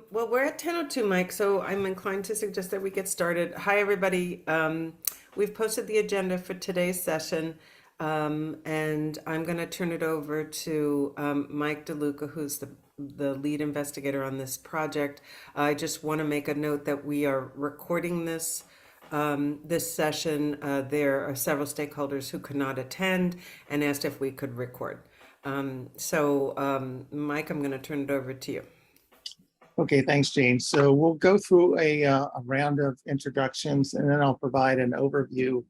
Well, we're at 10:02, Mike, so I'm inclined to suggest that we get started. Hi, everybody. We've posted the agenda for today's session, and I'm going to turn it over to Mike DeLuca, who's the lead investigator on this project. I just want to make a note that we are recording this session. There are several stakeholders who could not attend and asked if we could record. Mike, I'm going to turn it over to you. Okay, thanks, Jeanne. So we'll go through a round of introductions, and then I'll provide an overview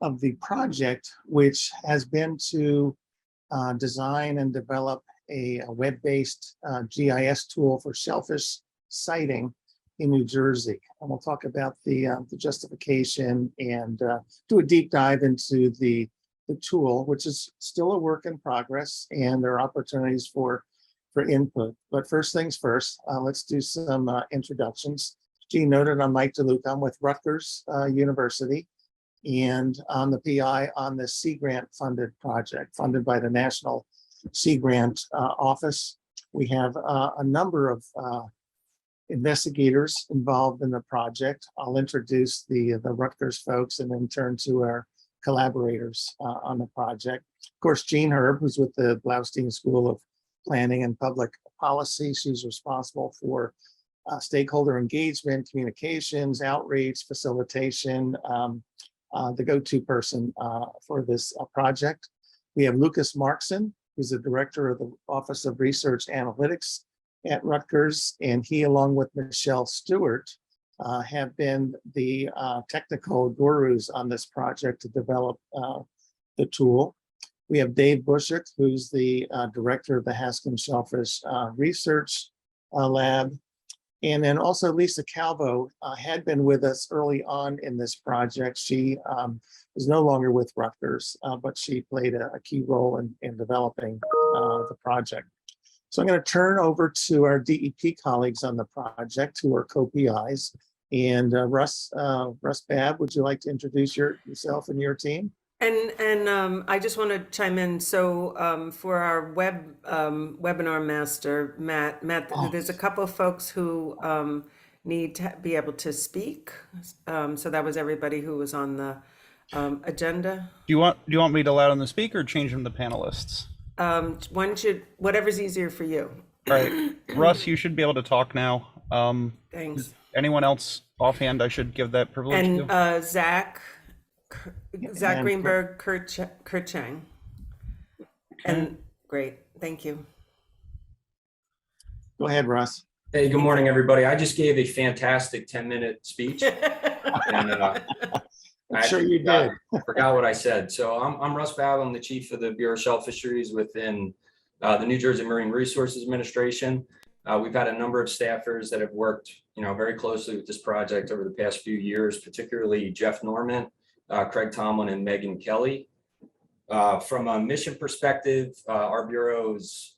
of the project, which has been to design and develop a web-based GIS tool for shellfish sighting in New Jersey. And we'll talk about the justification and do a deep dive into the tool, which is still a work in progress, and there are opportunities for input. But first things first, let's do some introductions. Jeanne noted, I'm Mike DeLuca. I'm with Rutgers University, and I'm the PI on the Sea Grant funded project, funded by the National Sea Grant Office. We have a number of investigators involved in the project. I'll introduce the Rutgers folks and then turn to our collaborators on the project. Of course, Jeanne Herb, who's with the Blaustein School of Planning and Public Policy. She's responsible for stakeholder engagement, communications, outreach, facilitation, the go-to person for this project. We have Lucas Marxen, who's the director of the Office of Research Analytics at Rutgers, and he, along with Michelle Stuart, have been the technical gurus on this project to develop the tool. We have Dave Bushek, who's the director of the Haskin Shellfish Research Lab. And then also Lisa Calvo had been with us early on in this project. She is no longer with Rutgers, but she played a key role in developing the project. So I'm going to turn over to our DEP colleagues on the project, who are co-PIs. And Russ Babb, would you like to introduce yourself and your team? And I just want to chime in. So for our webinar master, Matt, there's a couple of folks who need to be able to speak. So that was everybody who was on the agenda. Do you want me to allow them to speak or change them to panelists? One should, whatever's easier for you. All right, Russ, you should be able to talk now. Thanks. Anyone else offhand I should give that privilege to? And Zack Greenberg, Cheng. And great, thank you. Go ahead, Russ. Hey, good morning, everybody. I just gave a fantastic 10-minute speech. And, I'm sure you did. Forgot what I said. So I'm Russ Babb. I'm the chief of the Bureau of Shell Fisheries within the New Jersey Marine Resources Administration. We've had a number of staffers that have worked, very closely with this project over the past few years, particularly Jeff Norman, Craig Tomlin, and Megan Kelly. From a mission perspective, our bureau is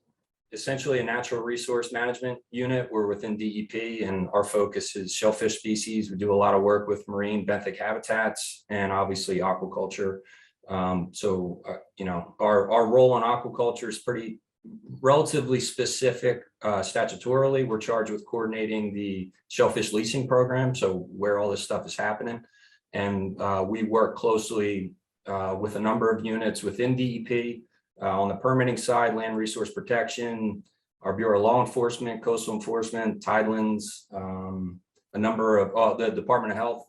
essentially a natural resource management unit. We're within DEP, and our focus is shellfish species. We do a lot of work with marine benthic habitats and obviously aquaculture. Our role in aquaculture is relatively specific statutorily. We're charged with coordinating the shellfish leasing program, so where all this stuff is happening. And we work closely with a number of units within DEP on the permitting side, land resource protection, our Bureau of Law Enforcement, Coastal Enforcement, Tidelands, a number of the Department of Health.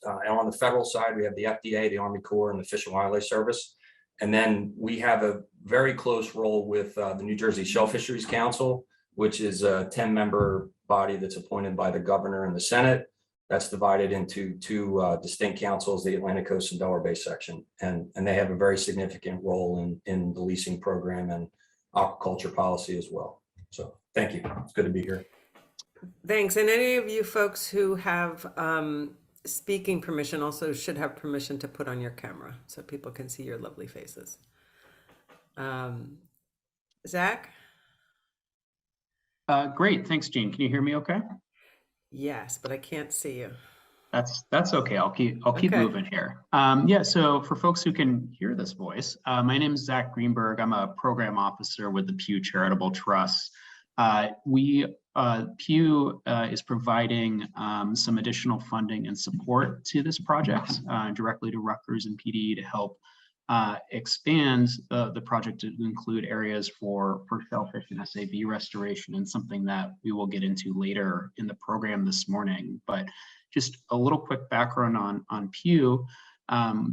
And on the federal side, we have the FDA, the Army Corps, and the Fish and Wildlife Service. And then we have a very close role with the New Jersey Shell Fisheries Council, which is a 10-member body that's appointed by the governor and the Senate. That's divided into two distinct councils, the Atlantic Coast and Delaware Bay section. And they have a very significant role in the leasing program and aquaculture policy as well. So thank you. It's good to be here. Thanks. And any of you folks who have speaking permission also should have permission to put on your camera so people can see your lovely faces. Zack? Great. Thanks, Jeanne. Can you hear me okay? Yes, but I can't see you. That's okay. I'll keep moving here. So for folks who can hear this voice, my name is Zack Greenberg. I'm a program officer with the Pew Charitable Trust. We Pew is providing some additional funding and support to this project directly to Rutgers and PDE to help expand the project to include areas for shellfish and SAB restoration, and something that we will get into later in the program this morning. But just a little quick background on Pew.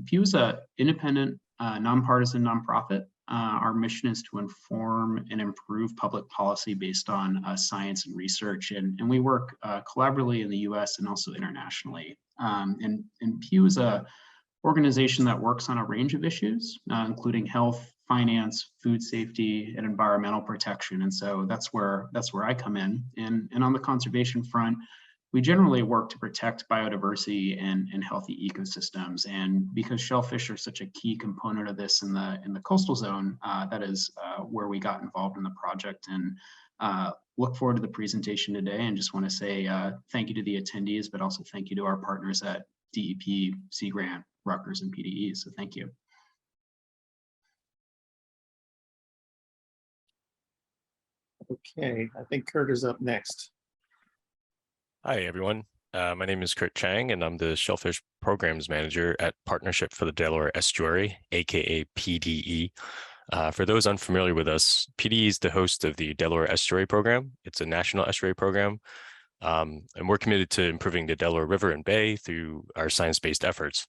Pew is an independent, nonpartisan nonprofit. Our mission is to inform and improve public policy based on science and research, and we work collaboratively in the US and also internationally. And Pew is a organization that works on a range of issues, including health, finance, food safety, and environmental protection. And so that's where I come in. And on the conservation front, we generally work to protect biodiversity and healthy ecosystems. And because shellfish are such a key component of this in the coastal zone, that is where we got involved in the project. And look forward to the presentation today, and just want to say thank you to the attendees, but also thank you to our partners at DEP, Sea Grant, Rutgers, and PDE. So thank you. Okay, I think Kurt is up next. Hi, everyone. My name is Cheng, and I'm the Shellfish Programs Manager at Partnership for the Delaware Estuary, aka PDE. For those unfamiliar with us, PDE is the host of the Delaware Estuary Program. It's a national estuary program, and we're committed to improving the Delaware River and Bay through our science-based efforts.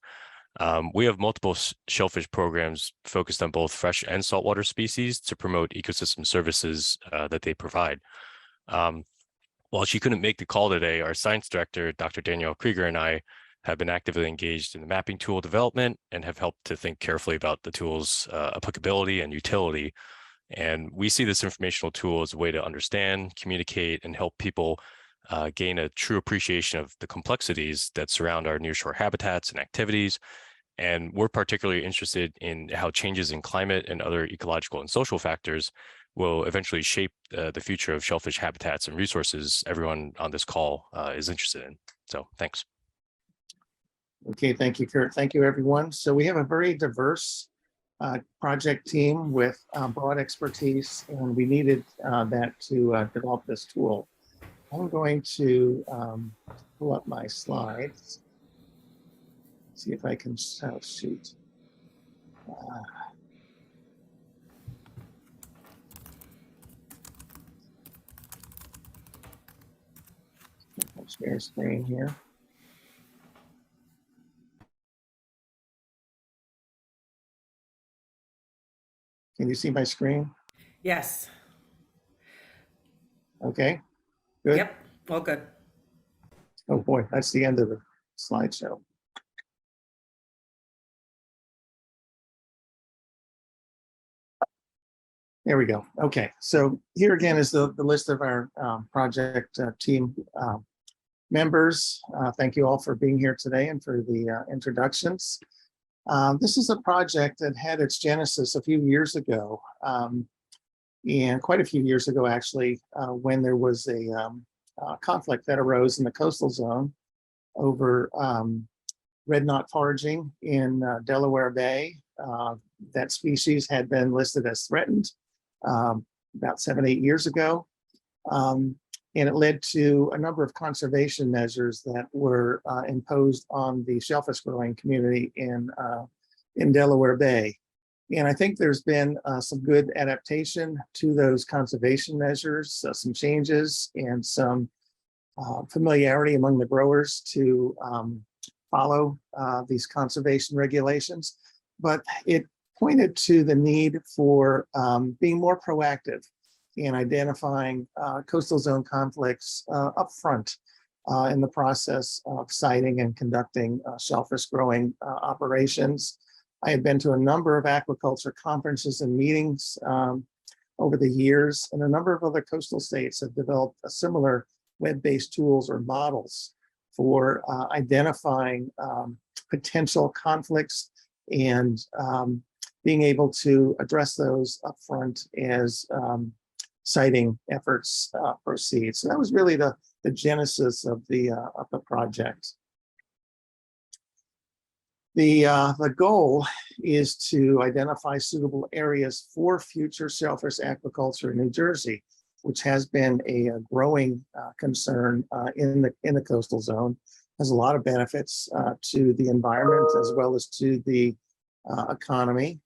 We have multiple shellfish programs focused on both fresh and saltwater species to promote ecosystem services that they provide. While she couldn't make the call today, our science director, Dr. Danielle Krieger, and I have been actively engaged in the mapping tool development and have helped to think carefully about the tool's applicability and utility. And we see this informational tool as a way to understand, communicate, and help people gain a true appreciation of the complexities that surround our nearshore habitats and activities. And we're particularly interested in how changes in climate and other ecological and social factors will eventually shape the future of shellfish habitats and resources everyone on this call is interested in. So thanks. Okay, thank you, Kurt. Thank you, everyone. So we have a very diverse project team with broad expertise, and we needed that to develop this tool. I'm going to pull up my slides, see if I can shoot. Share screen here. Can you see my screen? Yes. Okay, good. Yep, all good. Oh boy, that's the end of the slideshow. There we go. Okay, so here again is the list of our project team members. Thank you all for being here today and for the introductions. This is a project that had its genesis a few years ago, and quite a few years ago, actually, when there was a conflict that arose in the coastal zone over red knot foraging in Delaware Bay. That species had been listed as threatened about 7-8 years ago. And it led to a number of conservation measures that were imposed on the shellfish growing community in Delaware Bay. And I think there's been some good adaptation to those conservation measures, some changes, and some familiarity among the growers to follow these conservation regulations. But it pointed to the need for being more proactive in identifying coastal zone conflicts up front in the process of siting and conducting shellfish growing operations. I have been to a number of aquaculture conferences and meetings over the years, and a number of other coastal states have developed a similar web-based tools or models for identifying potential conflicts and being able to address those up front as siting efforts proceed. So that was really the genesis of the project. The goal is to identify suitable areas for future shellfish aquaculture in New Jersey. which has been a growing concern in the coastal zone, has a lot of benefits to the environment as well as to the economy.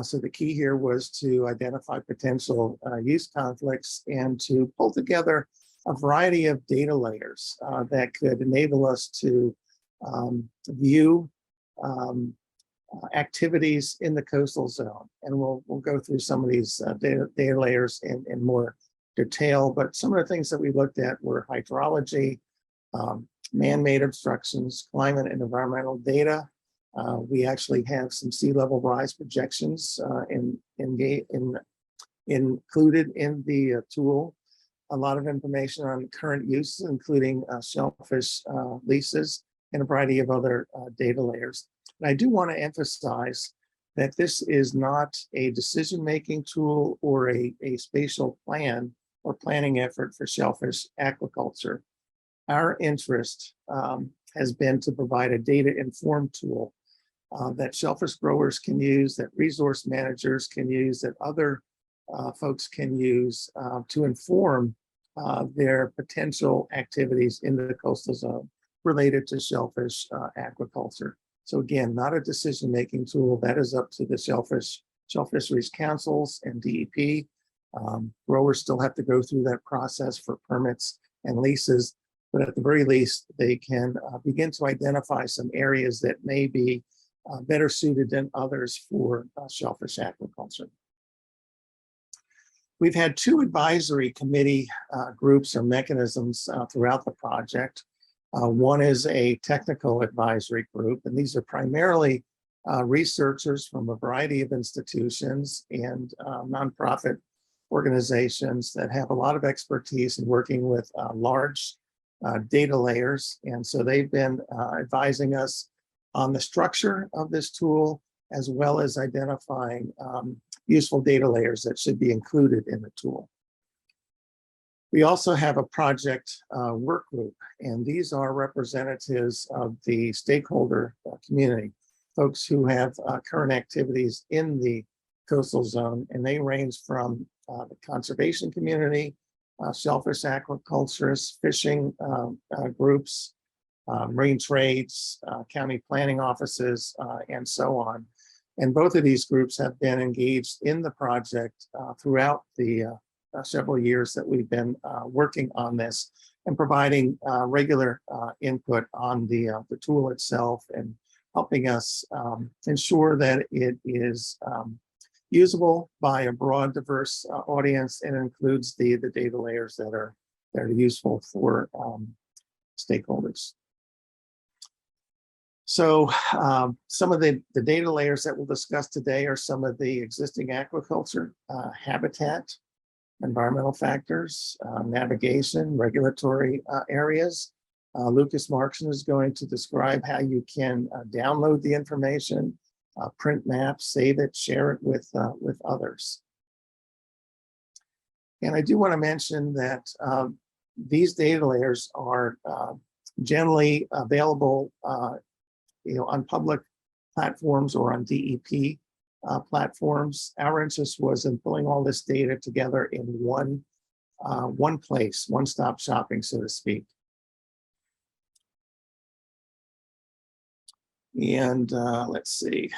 So the key here was to identify potential use conflicts and to pull together a variety of data layers that could enable us to view activities in the coastal zone. And we'll go through some of these data layers in more detail, but some of the things that we looked at were hydrology, man-made obstructions, climate and environmental data. We actually have some sea level rise projections included in the tool. A lot of information on current uses, including shellfish leases and a variety of other data layers. And I do want to emphasize that this is not a decision-making tool or a spatial plan or planning effort for shellfish aquaculture. Our interest has been to provide a data-informed tool that shellfish growers can use, that resource managers can use, that other folks can use to inform their potential activities in the coastal zone related to shellfish aquaculture. So again, not a decision-making tool. That is up to the shell fisheries councils and DEP. Growers still have to go through that process for permits and leases, but at the very least, they can begin to identify some areas that may be better suited than others for shellfish aquaculture. We've had two advisory committee groups or mechanisms throughout the project. One is a technical advisory group, and these are primarily researchers from a variety of institutions and nonprofit organizations that have a lot of expertise in working with large data layers. And so they've been advising us on the structure of this tool, as well as identifying useful data layers that should be included in the tool. We also have a project work group, and these are representatives of the stakeholder community, folks who have current activities in the coastal zone, and they range from the conservation community, shellfish aquaculturists, fishing groups, marine trades, county planning offices, and so on. And both of these groups have been engaged in the project throughout the several years that we've been working on this and providing regular input on the tool itself and helping us ensure that it is usable by a broad, diverse audience and includes the data layers that are useful for stakeholders. So some of the data layers that we'll discuss today are some of the existing aquaculture, habitat, environmental factors, navigation, regulatory areas. Lucas Marxen is going to describe how you can download the information, print maps, save it, share it with others. And I do want to mention that these data layers are generally available on public platforms or on DEP platforms. Our interest was in pulling all this data together in one place, one-stop shopping, so to speak. And let's see.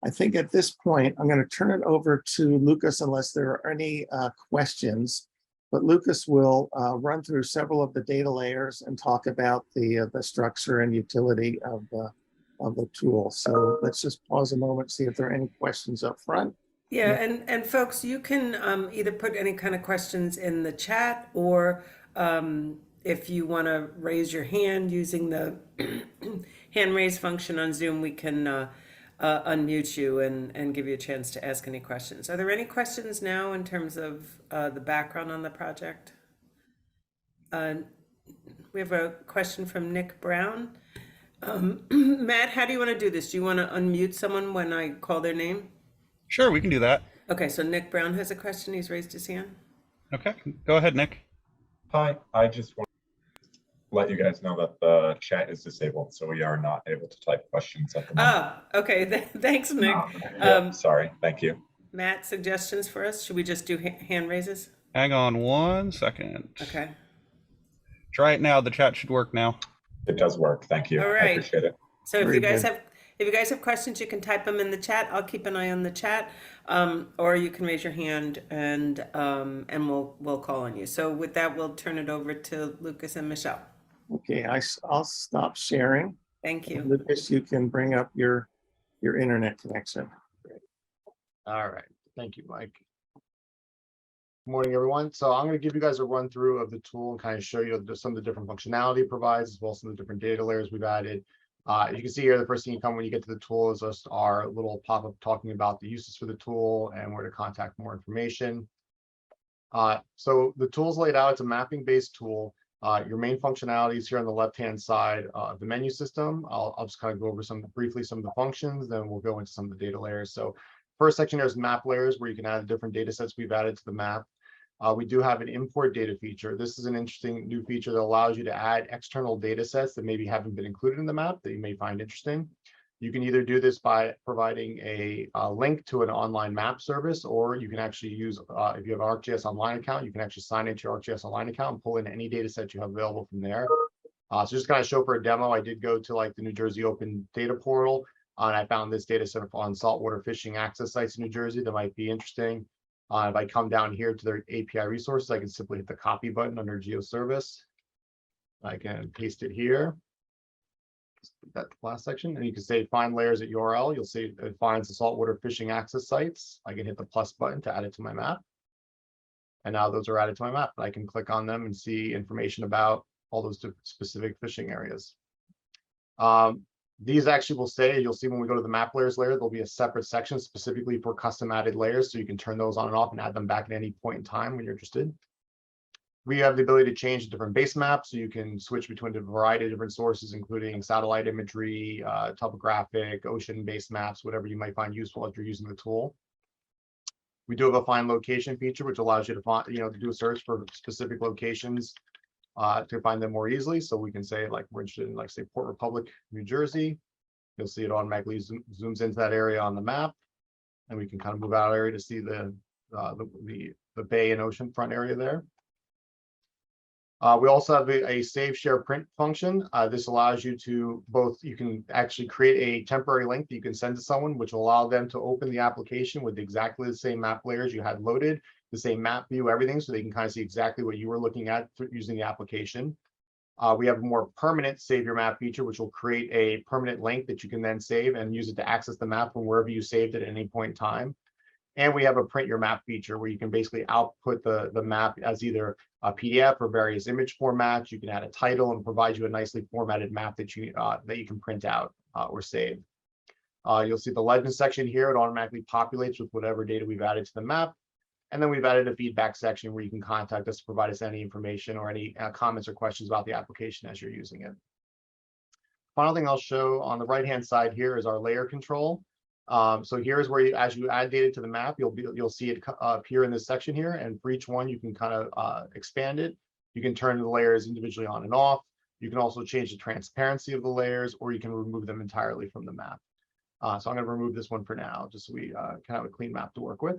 I think at this point, I'm going to turn it over to Lucas unless there are any questions. But Lucas will run through several of the data layers and talk about the structure and utility of the tool. So let's just pause a moment, see if there are any questions up front. Yeah, and folks, you can either put any kind of questions in the chat, or if you want to raise your hand using the hand raise function on Zoom, we can unmute you and give you a chance to ask any questions. Are there any questions now in terms of the background on the project? We have a question from Nick Brown. Matt, how do you want to do this? Do you want to unmute someone when I call their name? Sure, we can do that. Okay, so Nick Brown has a question. He's raised his hand. Okay, go ahead, Nick. Hi, I just want to let you guys know that the chat is disabled, so we are not able to type questions at the moment. Ah, okay. Thanks, Nick. Yeah, sorry, thank you. Matt, suggestions for us? Should we just do hand raises? Hang on 1 second. Okay. Try it now. The chat should work now. It does work. Thank you. All I right. appreciate it. So if Very you guys good. have questions, you can type them in the chat. I'll keep an eye on the chat, or you can raise your hand and we'll call on you. So with that, we'll turn it over to Lucas and Michelle. Okay, I'll stop sharing. Thank you. Lucas, you can bring up your internet connection. All right, thank you, Mike. Good morning, everyone. So I'm going to give you guys a run through of the tool and kind of show you some of the different functionality it provides, as well as some of the different data layers we've added. You can see here, the first thing you come when you get to the tool is just our little pop-up talking about the uses for the tool and where to contact more information. So the tool's laid out, it's a mapping-based tool. Your main functionality is here on the left-hand side of the menu system. I'll just kind of go over briefly some of the functions, then we'll go into some of the data layers. So first section, there's map layers where you can add the different data sets we've added to the map. We do have an import data feature. This is an interesting new feature that allows you to add external data sets that maybe haven't been included in the map that you may find interesting. You can either do this by providing a link to an online map service, or you can actually use, if you have an ArcGIS Online account, you can actually sign into your ArcGIS Online account and pull in any data set you have available from there. So just kind of show for a demo, I did go to like the New Jersey Open Data Portal, and I found this data set on saltwater fishing access sites in New Jersey that might be interesting. If I come down here to their API resources, I can simply hit the copy button under GeoService. I can paste it here. That last section, and you can say find layers at URL. You'll see it finds the saltwater fishing access sites. I can hit the plus button to add it to my map. And now those are added to my map. I can click on them and see information about all those specific fishing areas. These actually will say, you'll see when we go to the map layers layer, there'll be a separate section specifically for custom added layers. So you can turn those on and off and add them back at any point in time when you're interested. We have the ability to change different base maps. So you can switch between a variety of different sources, including satellite imagery, topographic, ocean-based maps, whatever you might find useful if you're using the tool. We do have a find location feature, which allows you to find, to do a search for specific locations to find them more easily. So we can say, like, we're interested in, like, say, Port Republic, New Jersey. You'll see it automatically zooms into that area on the map, and we can kind of move out area to see the bay and ocean front area there. We also have a save, share, print function. This allows you to you can actually create a temporary link that you can send to someone, which will allow them to open the application with exactly the same map layers you had loaded, the same map view, everything, so they can kind of see exactly what you were looking at using the application. We have a more permanent save your map feature, which will create a permanent link that you can then save and use it to access the map from wherever you saved it at any point in time. And we have a print your map feature where you can basically output the map as either a PDF or various image formats. You can add a title and provide you a nicely formatted map that you can print out or save. You'll see the legend section here. It automatically populates with whatever data we've added to the map. And then we've added a feedback section where you can contact us to provide us any information or any comments or questions about the application as you're using it. Final thing I'll show on the right-hand side here is our layer control. So here's where as you add data to the map, you'll see it appear in this section here, and for each one you can kind of expand it. You can turn the layers individually on and off. You can also change the transparency of the layers, or you can remove them entirely from the map. So I'm going to remove this one for now, just so we can have a clean map to work with.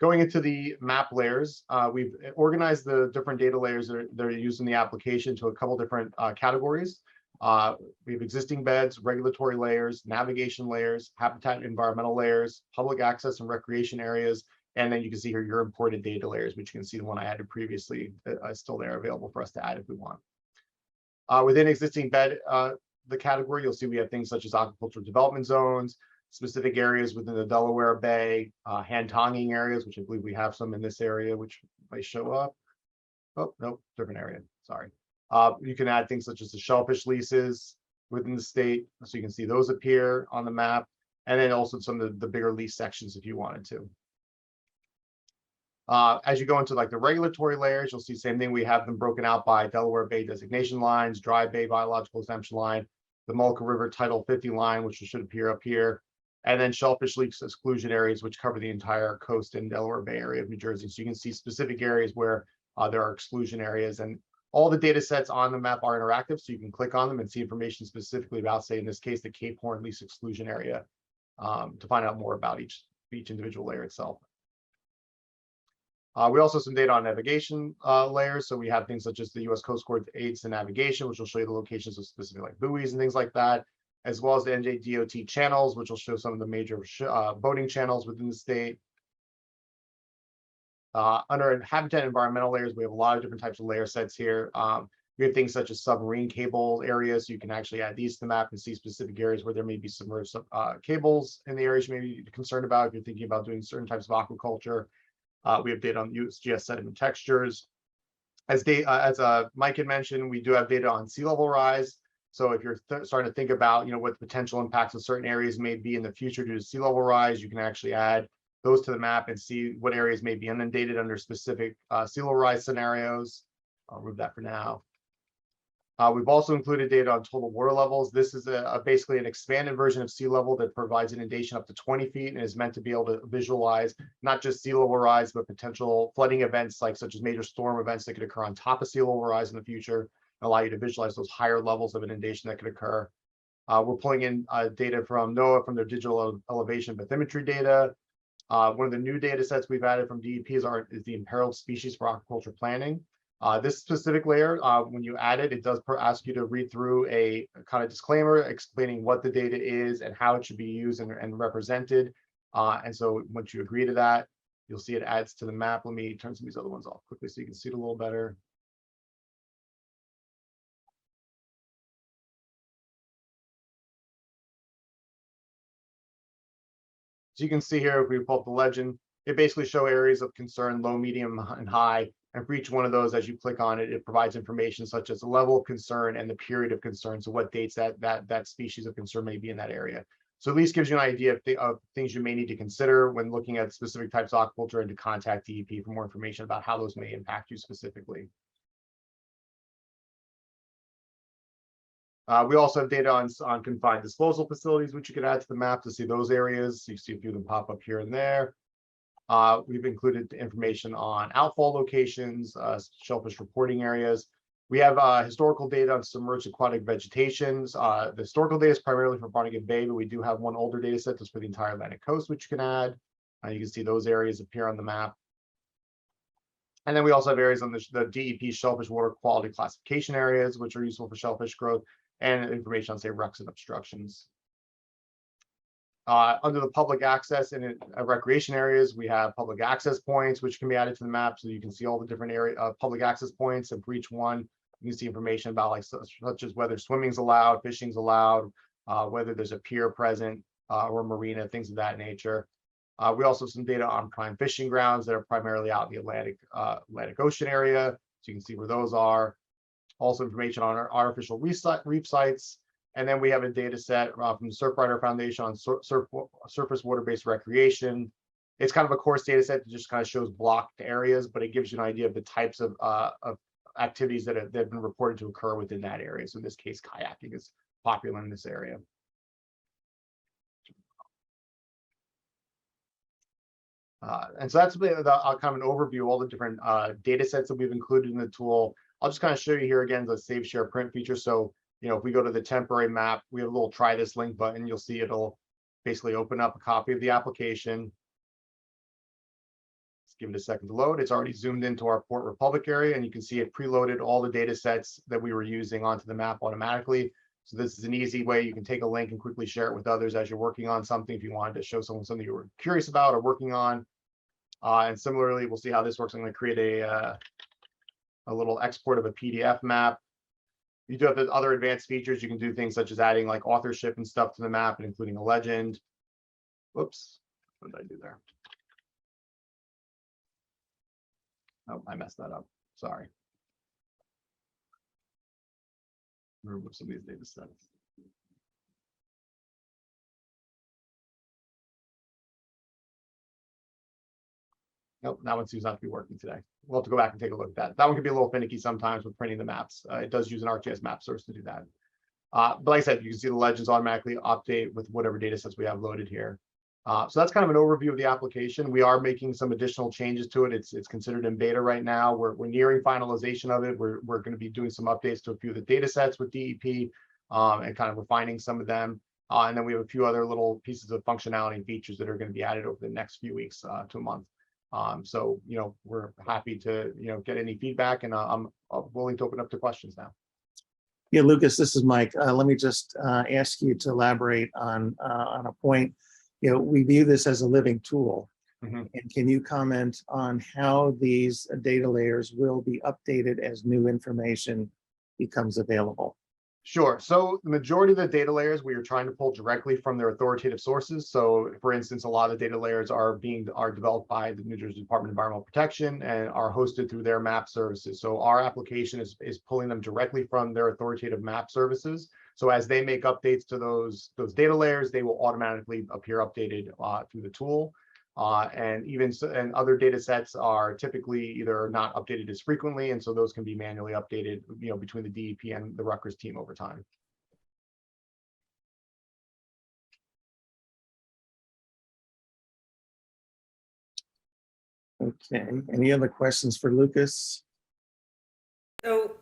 Going into the map layers, we've organized the different data layers that are used in the application to a couple different categories. We have existing beds, regulatory layers, navigation layers, habitat and environmental layers, public access and recreation areas, and then you can see here your imported data layers, which you can see the one I added previously is still there available for us to add if we want. Within existing bed, the category, you'll see we have things such as aquaculture development zones, specific areas within the Delaware Bay, hand-tonging areas, which I believe we have some in this area, which might show up. Oh, nope, different area, sorry. You can add things such as the shellfish leases within the state, so you can see those appear on the map, and then also some of the bigger lease sections if you wanted to. As you go into like the regulatory layers, you'll see the same thing. We have them broken out by Delaware Bay designation lines, Dry Bay biological exemption line, the Mulca River Title 50 line, which should appear up here, and then shellfish leaks exclusion areas, which cover the entire coast and Delaware Bay area of New Jersey. So you can see specific areas where there are exclusion areas, and all the data sets on the map are interactive, so you can click on them and see information specifically about, say, in this case, the Cape Horn lease exclusion area to find out more about each individual layer itself. We also have some data on navigation layers. So we have things such as the U.S. Coast Guard aids to navigation, which will show you the locations of specific like buoys and things like that, as well as the NJDEP channels, which will show some of the major boating channels within the state. Under habitat environmental layers, we have a lot of different types of layer sets here. We have things such as submarine cable areas. So you can actually add these to the map and see specific areas where there may be submerged cables in the areas you may be concerned about if you're thinking about doing certain types of aquaculture. We have data on USGS sediment textures. As Mike had mentioned, we do have data on sea level rise. So if you're starting to think about, what the potential impacts of certain areas may be in the future due to sea level rise, you can actually add those to the map and see what areas may be inundated under specific sea level rise scenarios. I'll remove that for now. We've also included data on total water levels. This is basically an expanded version of sea level that provides inundation up to 20 feet and is meant to be able to visualize not just sea level rise, but potential flooding events such as major storm events that could occur on top of sea level rise in the future, and allow you to visualize those higher levels of inundation that could occur. We're pulling in data from NOAA from their digital elevation bathymetry data. One of the new data sets we've added from DEP is the imperiled species for aquaculture planning. This specific layer, when you add it, it does ask you to read through a kind of disclaimer explaining what the data is and how it should be used and represented. And so once you agree to that, you'll see it adds to the map. Let me turn some of these other ones off quickly so you can see it a little better. So you can see here, if we pull up the legend, it basically shows areas of concern, low, medium, and high. And for each one of those, as you click on it, it provides information such as the level of concern and the period of concern. So what dates that species of concern may be in that area. So at least gives you an idea of things you may need to consider when looking at specific types of aquaculture and to contact DEP for more information about how those may impact you specifically. We also have data on confined disposal facilities, which you can add to the map to see those areas. You see a few of them pop up here and there. We've included information on outfall locations, shellfish reporting areas. We have historical data on submerged aquatic vegetations. The historical data is primarily for Barnegat Bay, but we do have one older data set that's for the entire Atlantic coast, which you can add. You can see those areas appear on the map. And then we also have areas on the DEP shellfish water quality classification areas, which are useful for shellfish growth, and information on, say, wrecks and obstructions. Under the public access and recreation areas, we have public access points, which can be added to the map so you can see all the different public access points. And for each one, you can see information about such as whether swimming's allowed, fishing's allowed, whether there's a pier present or a marina, things of that nature. We also have some data on prime fishing grounds that are primarily out in the Atlantic Ocean area. So you can see where those are. Also information on our artificial reef sites. And then we have a data set from the Surfrider Foundation on surface water-based recreation. It's kind of a course data set that just kind of shows blocked areas, but it gives you an idea of the types of activities that have been reported to occur within that area. So in this case, kayaking is popular in this area. And so that's kind of an overview of all the different data sets that we've included in the tool. I'll just kind of show you here again the save, share, print feature. So, if we go to the temporary map, we have a little try this link button. You'll see it'll basically open up a copy of the application. Let's give it a second to load. It's already zoomed into our Port Republic area, and you can see it preloaded all the data sets that we were using onto the map automatically. So this is an easy way you can take a link and quickly share it with others as you're working on something, if you wanted to show someone something you were curious about or working on. And similarly, we'll see how this works. I'm going to create a little export of a PDF map. You do have the other advanced features. You can do things such as adding like authorship and stuff to the map and including a legend. Whoops, what did I do there? Oh, I messed that up. Sorry. Remove some of these data sets. Nope, that one seems not to be working today. We'll have to go back and take a look at that. That one can be a little finicky sometimes with printing the maps. It does use an ArcGIS map source to do that. But like I said, you can see the legends automatically update with whatever data sets we have loaded here. So that's kind of an overview of the application. We are making some additional changes to it. It's considered in beta right now. We're nearing finalization of it. We're going to be doing some updates to a few of the data sets with DEP and kind of refining some of them. And then we have a few other little pieces of functionality and features that are going to be added over the next few weeks to a month. So, we're happy to, get any feedback, and I'm willing to open up to questions now. Yeah, Lucas, this is Mike. Let me just ask you to elaborate on a point. We view this as a living tool. Mhm. And can you comment on how these data layers will be updated as new information becomes available? Sure. So the majority of the data layers we are trying to pull directly from their authoritative sources. So for instance, a lot of the data layers are developed by the New Jersey Department of Environmental Protection and are hosted through their map services. So our application is pulling them directly from their authoritative map services. So as they make updates to those data layers, they will automatically appear updated through the tool. And other data sets are typically either not updated as frequently, and so those can be manually updated, between the DEP and the Rutgers team over time. Okay, any other questions for Lucas?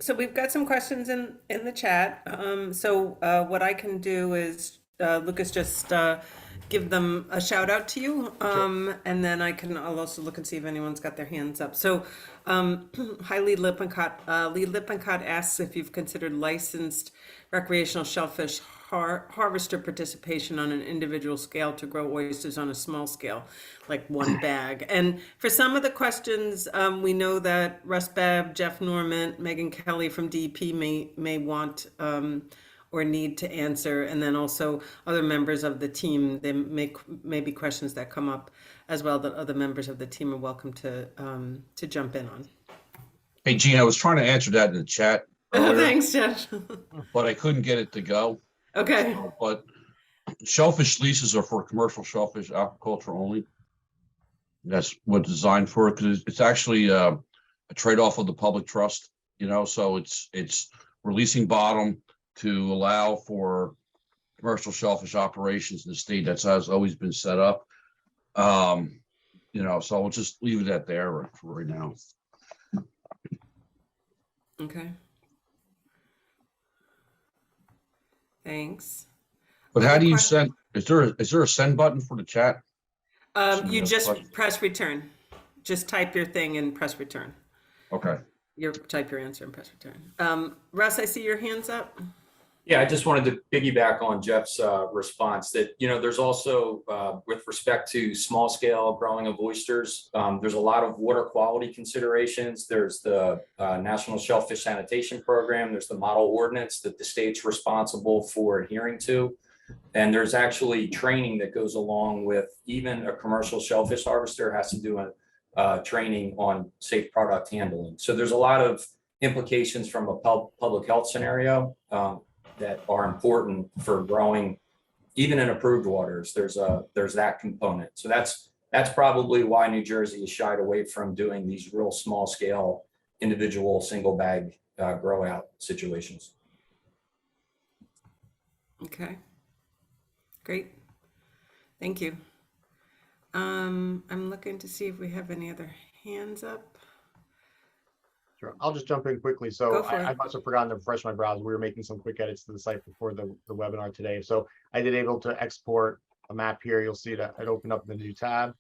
So we've got some questions in the chat. What I can do is, Lucas, just give them a shout out to you. And then I'll also look and see if anyone's got their hands up. So, hi, Lee Lippincott. Lee Lippincott asks if you've considered licensed recreational shellfish harvester participation on an individual scale to grow oysters on a small scale, like one bag. And for some of the questions, we know that Russ Babb, Jeff Norman, Megan Kelly from DEP may want or need to answer, and then also other members of the team. There may be questions that come up as well that other members of the team are welcome to jump in on. Hey, Jeanne, I was trying to answer that in the chat earlier, Thanks, Jeff. but I couldn't get it to go. Okay. But shellfish leases are for commercial shellfish aquaculture only. That's what it's designed for, because it's actually a trade-off of the public trust, so it's releasing bottom to allow for commercial shellfish operations in the state. That's how it's always been set up. So we'll just leave it at there for right now. Okay. But how do you send? Is there a send button for the chat? You just press return. Just type your thing and press return. Okay. Type your answer and press return. Russ, I see your hands up. Yeah, I just wanted to piggyback on Jeff's response that, there's also, with respect to small scale growing of oysters, there's a lot of water quality considerations. There's the National Shellfish Sanitation Program. There's the model ordinance that the state's responsible for adhering to. And there's actually training that goes along with even a commercial shellfish harvester has to do training on safe product handling. So there's a lot of implications from a public health scenario that are important for growing, even in approved waters. There's that component. So that's probably why New Jersey is shied away from doing these real small scale individual single bag grow out situations. Okay. Great. Thank you. I'm looking to see if we have any other hands up. Sure. I'll just jump in quickly. So I must have forgotten to refresh my browser. We were making some quick edits to the site before the webinar today. So I did able to export a map here. You'll see that it opened up in the new tab.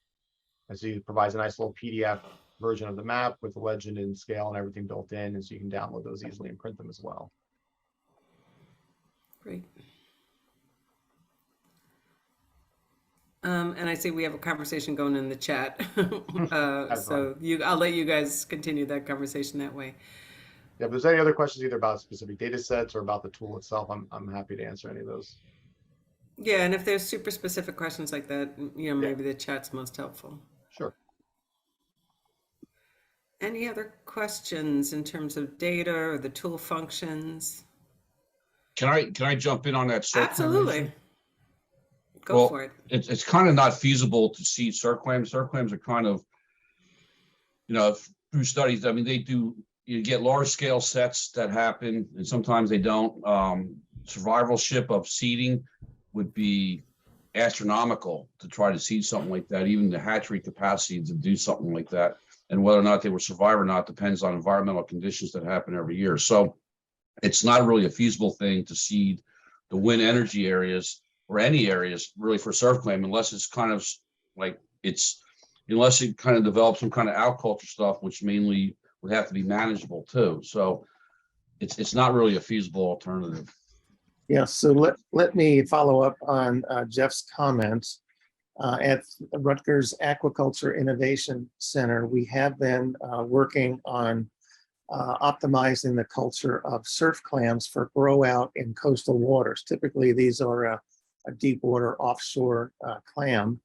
And so it provides a nice little PDF version of the map with the legend and scale and everything built in. And so you can download those easily and print them as well. Great. And I see we have a conversation going in the chat. So I'll let you guys continue that conversation that way. Yeah, if there's any other questions either about specific data sets or about the tool itself, I'm happy to answer any of those. Yeah, and if there's super specific questions like that, maybe the chat's most helpful. Sure. Any other questions in terms of data or the tool functions? Can I jump in on that? Absolutely. Go for it. It's kind of not feasible to seed surf clams. Surf clams are kind of, through studies, you get large scale sets that happen and sometimes they don't. Survivalship of seeding would be astronomical to try to seed something like that. Even the hatchery capacity to do something like that, and whether or not they will survive or not depends on environmental conditions that happen every year. So it's not really a feasible thing to seed the wind energy areas or any areas really for surf clam, unless it's kind of like it's unless you kind of develop some kind of aquaculture stuff, which mainly would have to be manageable too. So it's not really a feasible alternative. Yeah, so let me follow up on Jeff's comments. At Rutgers Aquaculture Innovation Center, we have been working on optimizing the culture of surf clams for grow out in coastal waters. Typically, these are a deep water offshore clam.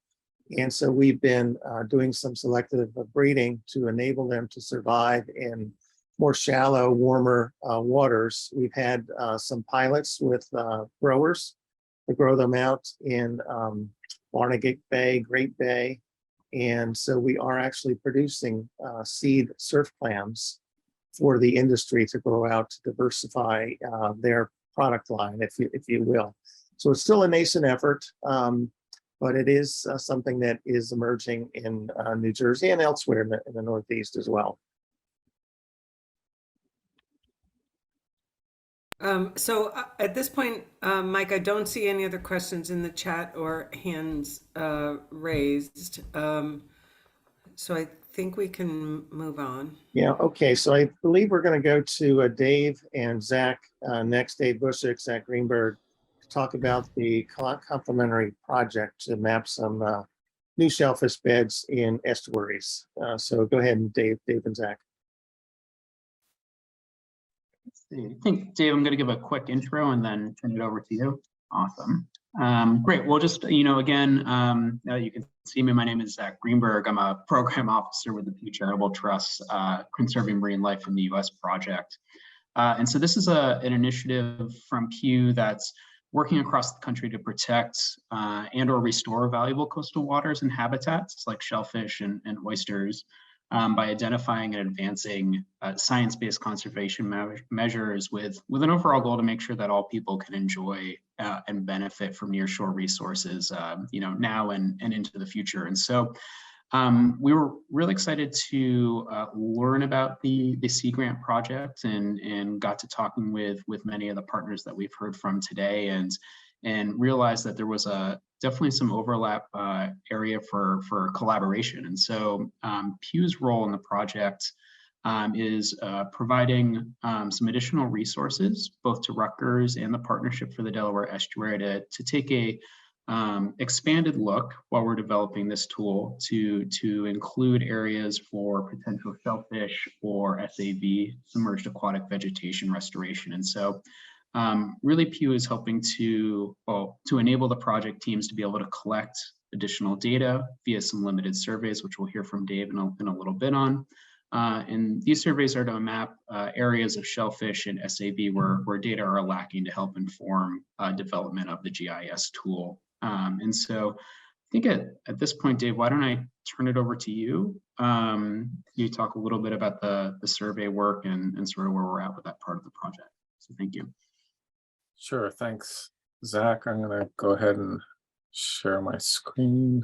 And so we've been doing some selective breeding to enable them to survive in more shallow, warmer waters. We've had some pilots with growers to grow them out in Barnegat Bay, Great Bay. And so we are actually producing seed surf clams for the industry to grow out to diversify their product line, if you will. So it's still a nascent effort, but it is something that is emerging in New Jersey and elsewhere in the Northeast as well. So at this point, Mike, I don't see any other questions in the chat or hands raised. So I think we can move on. Yeah, okay. So I believe we're going to go to Dave and Zack next. Dave Bushek, Zack Greenberg, to talk about the complementary project to map some new shellfish beds in estuaries. So go ahead, and Dave and Zack. I think, Dave, I'm going to give a quick intro and then turn it over to you. Awesome. Great. Well, just, again, you can see me. My name is Zack Greenberg. I'm a program officer with the Pew Charitable Trust, Conserving Marine Life in the U.S. project. And so this is an initiative from Pew that's working across the country to protect and or restore valuable coastal waters and habitats like shellfish and oysters. By identifying and advancing science-based conservation measures with an overall goal to make sure that all people can enjoy and benefit from nearshore resources, now and into the future. And so we were really excited to learn about the Sea Grant project and got to talking with many of the partners that we've heard from today and realized that there was definitely some overlap area for collaboration. And so Pew's role in the project is providing some additional resources, both to Rutgers and the Partnership for the Delaware Estuary to take a expanded look while we're developing this tool to include areas for potential shellfish or SAV, submerged aquatic vegetation restoration. And so really Pew is helping to enable the project teams to be able to collect additional data via some limited surveys, which we'll hear from Dave in a little bit on. And these surveys are to map areas of shellfish and SAV where data are lacking to help inform development of the GIS tool. And so I think at this point, Dave, why don't I turn it over to you? You talk a little bit about the survey work and sort of where we're at with that part of the project. So thank you. Sure, thanks, Zack. I'm going to go ahead and share my screen.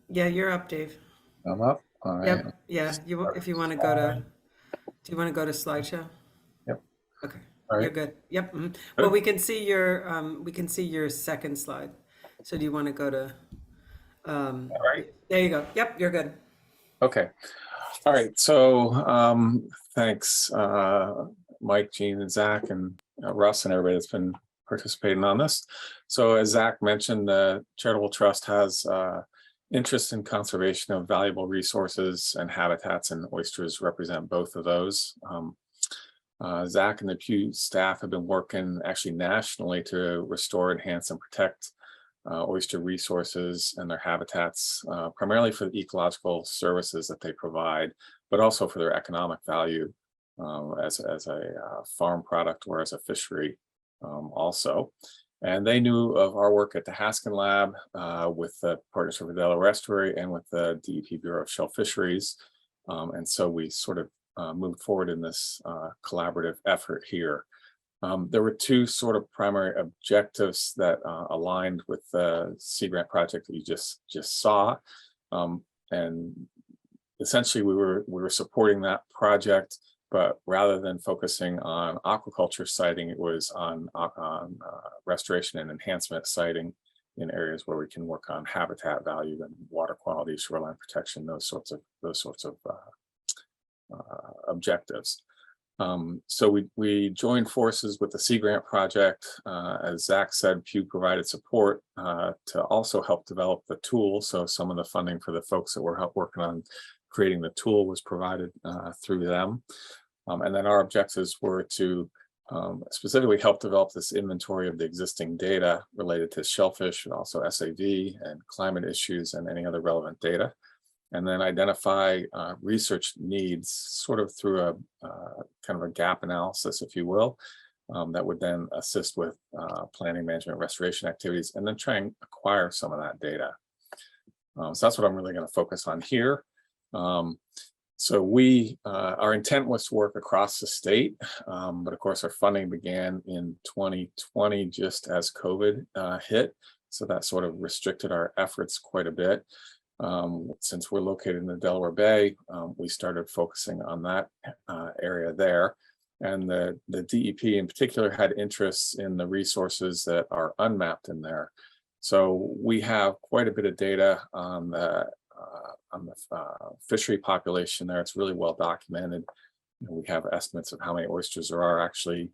Yeah, you're up, Dave. I'm up. Yep. Yeah. If you want to go to, do you want to go to slideshow? Yep. Okay. All right. You're good. Yep. Mm-hmm. Well, we can see your second slide. So do you want to go to? All right. There you go. Yep. You're good. Okay. All right. So thanks, Mike, Jeanne, and Zack, and Russ, and everybody that's been participating on this. So as Zack mentioned, the Charitable Trust has interest in conservation of valuable resources and habitats, and oysters represent both of those. Zack and the Pew staff have been working actually nationally to restore, enhance, and protect oyster resources and their habitats, primarily for the ecological services that they provide, but also for their economic value as a farm product or as a fishery also. And they knew of our work at the Haskin Lab with the Partnership for the Delaware Estuary and with the DEP Bureau of Shell Fisheries. And so we sort of moved forward in this collaborative effort here. There were two sort of primary objectives that aligned with the Sea Grant project that you just saw. And essentially we were supporting that project but rather than focusing on aquaculture siting, it was on restoration and enhancement siting in areas where we can work on habitat value and water quality, shoreline protection, those sorts of objectives. So we joined forces with the Sea Grant project. As Zack said, Pew provided support to also help develop the tool. So some of the funding for the folks that were working on creating the tool was provided through them. And then our objectives were to specifically help develop this inventory of the existing data related to shellfish and also SAV and climate issues and any other relevant data. And then identify research needs sort of through a kind of a gap analysis, if you will, that would then assist with planning, management, restoration activities, and then try and acquire some of that data. So that's what I'm really going to focus on here. So our intent was to work across the state, but of course our funding began in 2020 just as COVID hit. So that sort of restricted our efforts quite a bit. Since we're located in the Delaware Bay, we started focusing on that area there. And the DEP in particular had interests in the resources that are unmapped in there. So we have quite a bit of data on the fishery population there. It's really well documented. We have estimates of how many oysters there are actually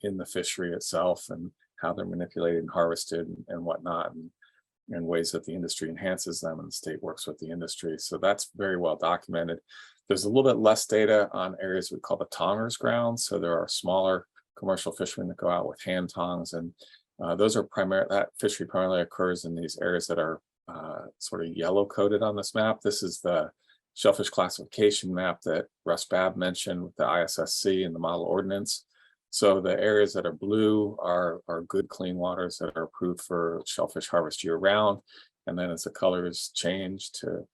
in the fishery itself and how they're manipulated and harvested and whatnot. And ways that the industry enhances them and the state works with the industry. So that's very well documented. There's a little bit less data on areas we call the tongers grounds. So there are smaller commercial fishermen that go out with hand tongs, and those are that fishery primarily occurs in these areas that are sort of yellow coded on this map. This is the shellfish classification map that Babb mentioned with the ISSC and the model ordinance. So the areas that are blue are good clean waters that are approved for shellfish harvest year round. And then as the colors change to,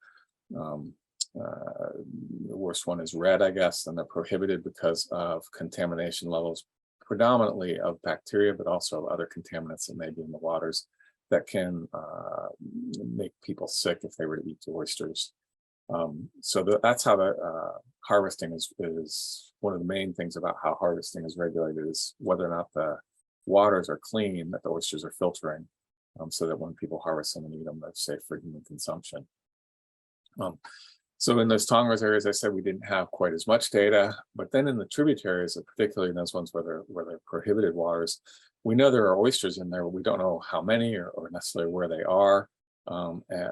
the worst one is red, I guess, and they're prohibited because of contamination levels, predominantly of bacteria, but also other contaminants that may be in the waters that can make people sick if they were to eat the oysters. So that's how the harvesting is one of the main things about how harvesting is regulated, is whether or not the waters are clean, that the oysters are filtering, so that when people harvest them and eat them, they're safe for human consumption. So in those tongers areas, I said we didn't have quite as much data, but then in the tributaries, particularly in those ones where they're prohibited waters, we know there are oysters in there, but we don't know how many or necessarily where they are.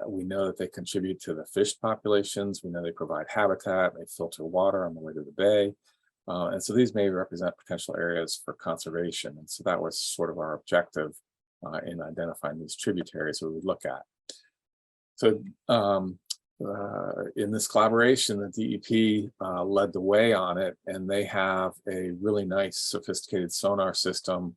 We know that they contribute to the fish populations. We know they provide habitat, they filter water on the way to the bay. And so these may represent potential areas for conservation. And so that was sort of our objective in identifying these tributaries we would look at. So in this collaboration, the DEP led the way on it, and they have a really nice sophisticated sonar system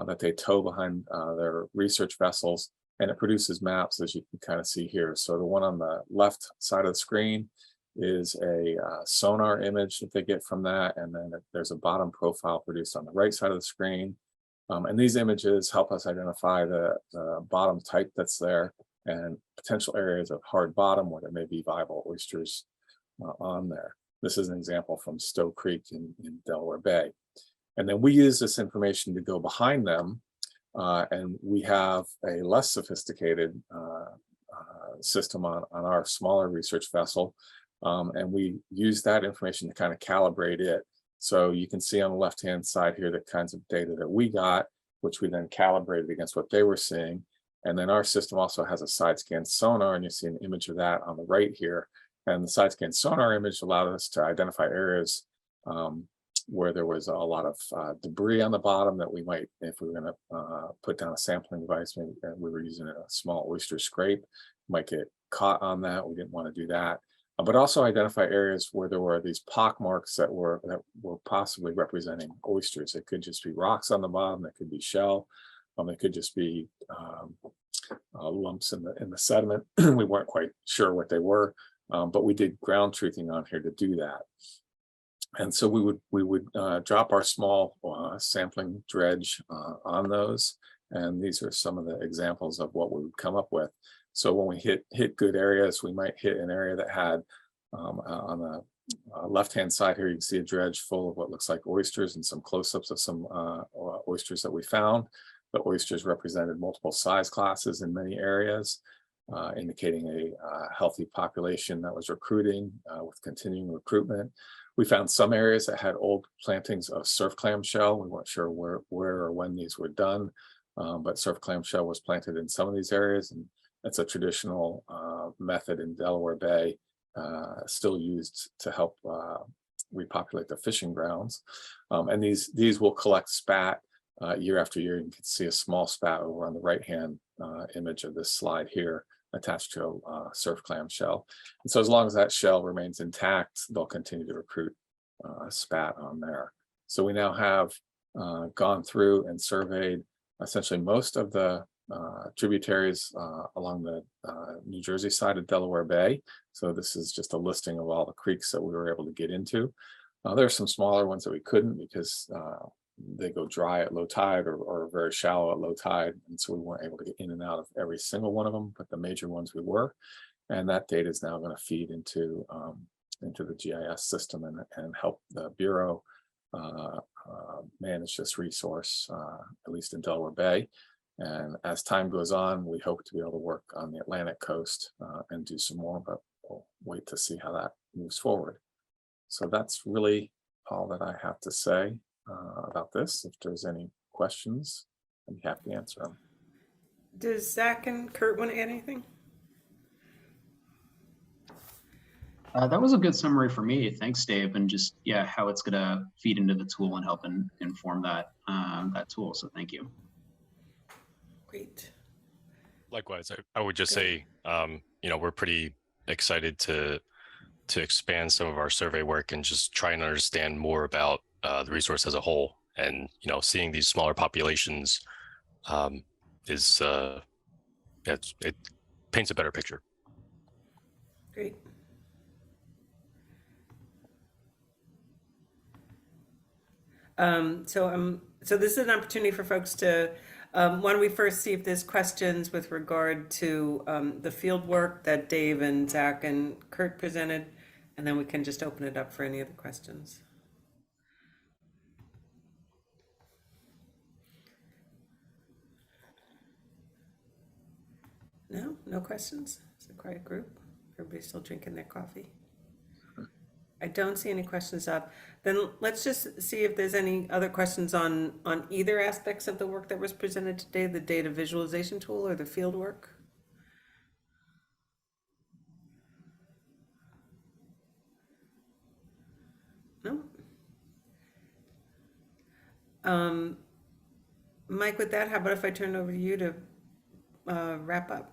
that they tow behind their research vessels. And it produces maps, as you can kind of see here. So the one on the left side of the screen is a sonar image that they get from that. And then there's a bottom profile produced on the right side of the screen. And these images help us identify the bottom type that's there and potential areas of hard bottom where there may be viable oysters on there. This is an example from Stowe Creek in Delaware Bay. And then we use this information to go behind them. And we have a less sophisticated system on our smaller research vessel. And we use that information to kind of calibrate it. So you can see on the left-hand side here the kinds of data that we got, which we then calibrated against what they were seeing. And then our system also has a side scan sonar, and you see an image of that on the right here. And the side scan sonar image allowed us to identify areas where there was a lot of debris on the bottom that we might, if we were going to put down a sampling device, maybe we were using a small oyster scrape, might get caught on that. We didn't want to do that. But also identify areas where there were these pock marks that were possibly representing oysters. It could just be rocks on the bottom, it could be shell, it could just be lumps in the sediment. We weren't quite sure what they were, but we did ground truthing on here to do that. And so we would drop our small sampling dredge on those, and these are some of the examples of what we would come up with. So when we hit good areas, we might hit an area that had On the left-hand side here, you can see a dredge full of what looks like oysters and some close-ups of some oysters that we found. The oysters represented multiple size classes in many areas, indicating a healthy population that was recruiting with continuing recruitment. We found some areas that had old plantings of surf clamshell. We weren't sure where or when these were done, but surf clamshell was planted in some of these areas, and it's a traditional method in Delaware Bay, still used to help repopulate the fishing grounds. And these will collect spat year after year. You can see a small spat over on the right-hand image of this slide here, attached to a surf clam shell. And so as long as that shell remains intact, they'll continue to recruit spat on there. So we now have gone through and surveyed essentially most of the tributaries along the New Jersey side of Delaware Bay. So this is just a listing of all the creeks that we were able to get into. There are some smaller ones that we couldn't because they go dry at low tide or very shallow at low tide. And so we weren't able to get in and out of every single one of them, but the major ones we were. And that data is now going to feed into the GIS system and help the Bureau manage this resource, at least in Delaware Bay. And as time goes on, we hope to be able to work on the Atlantic coast and do some more, but we'll wait to see how that moves forward. So that's really all that I have to say about this. If there's any questions, I'd be happy to answer them. Does Zack and Kurt want to add anything? That was a good summary for me. Thanks, Dave. And just, yeah, how it's going to feed into the tool and help inform that tool. So thank you. Great. Likewise, I would just say, we're pretty excited to expand some of our survey work and just try and understand more about the resource as a whole. And, seeing these smaller populations it paints a better picture. Great. So this is an opportunity for folks to, why don't we first see if there's questions with regard to the field work that Dave and Zack and Kurt presented, and then we can just open it up for any other questions. No questions? It's a quiet group. Everybody's still drinking their coffee. I don't see any questions up. Then let's just see if there's any other questions on either aspects of the work that was presented today, the data visualization tool or the field work. No? Mike, with that, how about if I turn over to you to wrap up?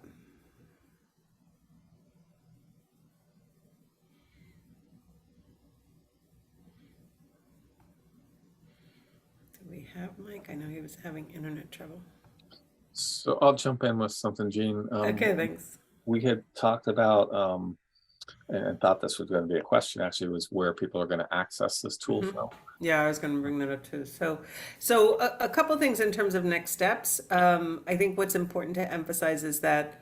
We have Mike. I know he was having internet trouble. So I'll jump in with something, Jeanne. Okay, thanks. We had talked about and thought this was going to be a question, actually, was where people are going to access this tool from. Yeah, I was going to bring that up too. So a couple things in terms of next steps. I think what's important to emphasize is that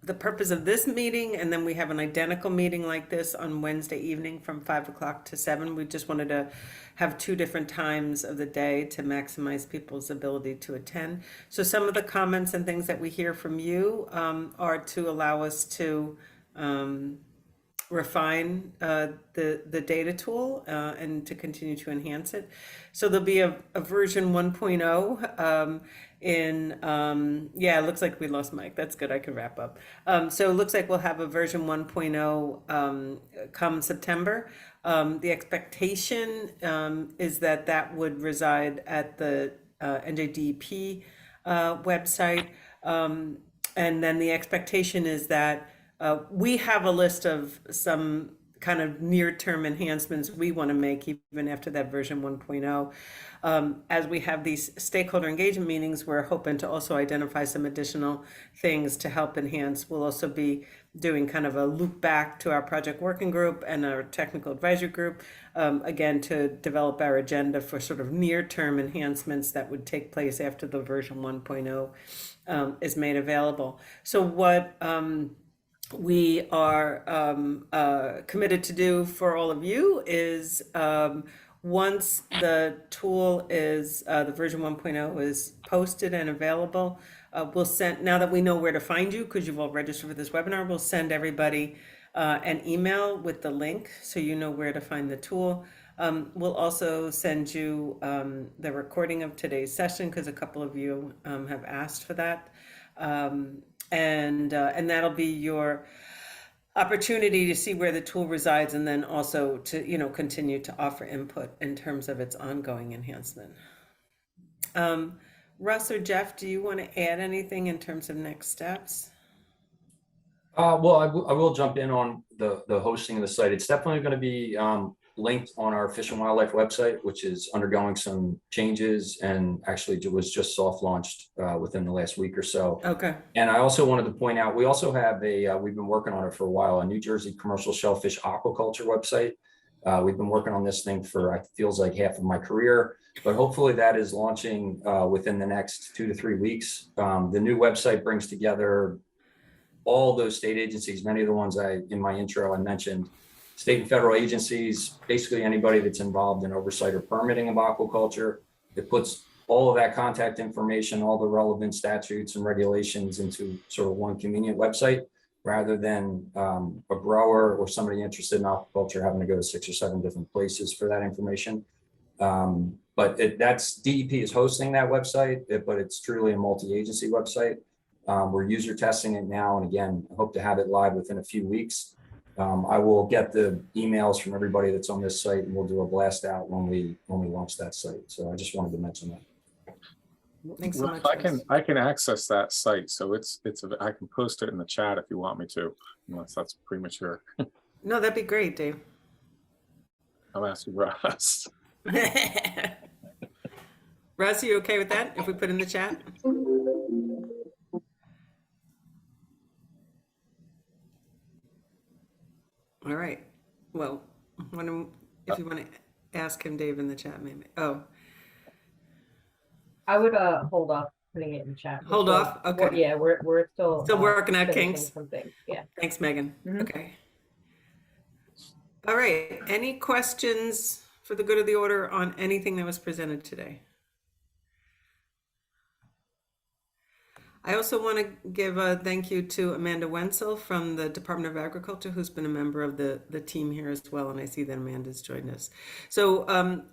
the purpose of this meeting, and then we have an identical meeting like this on Wednesday evening from 5 o'clock to 7. We just wanted to have 2 different times of the day to maximize people's ability to attend. So some of the comments and things that we hear from you are to allow us to refine the data tool and to continue to enhance it. So there'll be a version 1.0 it looks like we lost Mike. That's good. I can wrap up. So it looks like we'll have a version 1.0 come September. The expectation is that would reside at the NJDEP website. And then the expectation is that we have a list of some kind of near-term enhancements we want to make even after that version 1.0. As we have these stakeholder engagement meetings, we're hoping to also identify some additional things to help enhance. We'll also be doing kind of a loop back to our project working group and our technical advisory group, again, to develop our agenda for sort of near-term enhancements that would take place after the version 1.0 is made available. So what we are committed to do for all of you is once the tool is, the version 1.0 is posted and available, we'll send, now that we know where to find you, because you've all registered for this webinar, we'll send everybody an email with the link so you know where to find the tool. We'll also send you the recording of today's session because a couple of you have asked for that. And that'll be your opportunity to see where the tool resides and then also to, continue to offer input in terms of its ongoing enhancement. Russ or Jeff, do you want to add anything in terms of next steps? Well, I will jump in on the hosting of the site. It's definitely going to be linked on our Fish and Wildlife website, which is undergoing some changes and actually was just soft launched within the last week or so. Okay. And I also wanted to point out, we also have we've been working on it for a while, a New Jersey commercial shellfish aquaculture website. We've been working on this thing for, it feels like half of my career, but hopefully that is launching within the next 2 to 3 weeks. The new website brings together all those state agencies, many of the ones in my intro I mentioned, state and federal agencies, basically anybody that's involved in oversight or permitting of aquaculture. It puts all of that contact information, all the relevant statutes and regulations into sort of one convenient website, rather than a grower or somebody interested in aquaculture having to go to 6 or 7 different places for that information. But DEP is hosting that website, but it's truly a multi-agency website. We're user testing it now, and again, I hope to have it live within a few weeks. I will get the emails from everybody that's on this site, and we'll do a blast out when we launch that site. So I just wanted to mention that. Thanks so much. I can access that site, so I can post it in the chat if you want me to, unless that's premature. No, that'd be great, Dave. I'm asking Russ. Russ, are you okay with that if we put in the chat? All right. Well, if you want to ask him, Dave, in the chat, maybe. Oh, I would hold off putting it in chat. Hold off? Okay. Yeah, we're still working out finishing kinks. some things. Yeah. Thanks, Megan. Mhm. Okay. All right. Any questions for the good of the order on anything that was presented today? I also want to give a thank you to Amanda Wenzel from the Department of Agriculture, who's been a member of the team here as well. And I see that Amanda's joined us. So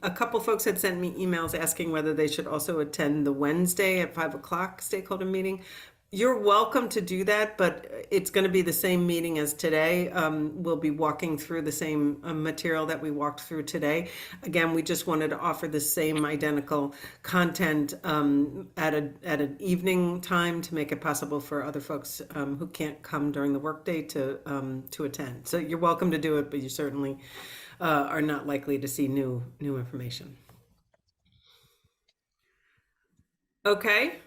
a couple folks had sent me emails asking whether they should also attend the Wednesday at 5 o'clock stakeholder meeting. You're welcome to do that, but it's going to be the same meeting as today. We'll be walking through the same material that we walked through today. Again, we just wanted to offer the same identical content at an evening time to make it possible for other folks who can't come during the workday to attend. So you're welcome to do it, but you certainly are not likely to see new information. Okay.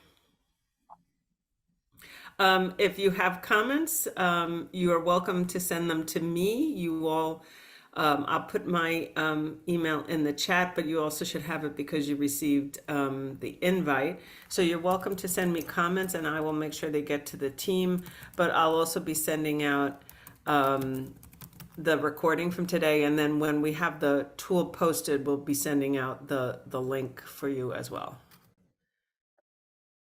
If you have comments, you are welcome to send them to me. You all, I'll put my email in the chat, but you also should have it because you received the invite. So you're welcome to send me comments and I will make sure they get to the team, but I'll also be sending out the recording from today. And then when we have the tool posted, we'll be sending out the link for you as well.